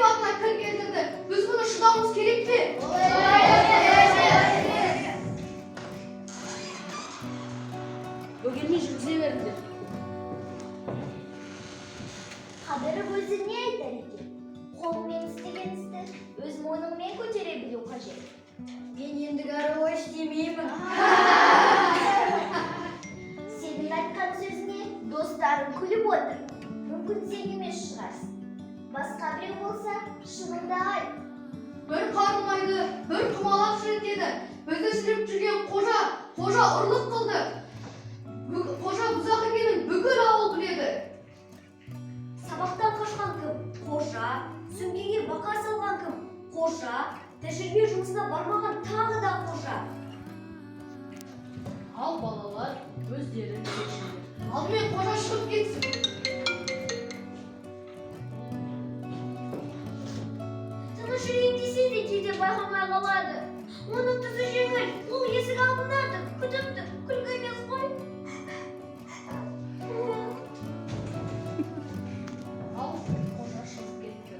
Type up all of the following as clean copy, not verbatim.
batına kır getirdi. Biz bunu şıdamız gerek mi? Bugün işimize verdi. Kaderi özü niye eder ekan? Qo'lmen istaganizda o'z mo'yninmen ko'tara bilish qajat. Men endi garova ishlamayman. Sening aytgan so'zingga do'stlarim kulib o'tir. Mumkin sen emas chiqarsan. Boshqa biri bo'lsa, shuningda ayt. Bir qarmaydı, bir kumalak şiretiydi. Bizi silip жүрген қожа ұрлық қылды. Қожа бұзақ екенін бүкіл ауыл біледі. Sabahtan kaçkan kim? Қожа. Сөмкеге бақа салған kim? Қожа. Тәжірибе жұмысына бармаған тағы да қожа. Ал балалар өздері шешінді. Алдымен қожа шығып кетсін. Тыныш жүрейін десе де кейде байқамай қалады. Оның тұзы жеңіл, ол есік алдынdadır, күтіп тұр, күлкі емес қой. Ал қожа шығып кетті.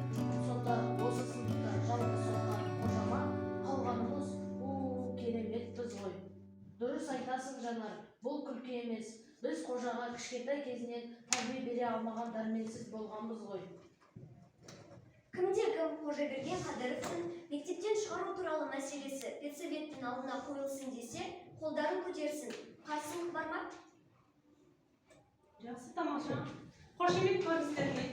Сонда осы сыныпта жалғыз отырған қожама қалғанымыз кереметпіз ғой. Дұрыс айтасың Жанар, бұл күлкі емес. Біз қожаға кішкентай кезінен тәрбие бере алмаған дәрменсіз болғанбыз ғой. Кімде-кім Қожаберген Қадыровтың мектептен шығару туралы мәселесі педсоветтің алдына қойылсын десе, қолдарын көтерсін. Қарсылық бар ма? Жақсы тамаша. Қошемет көріністеріне.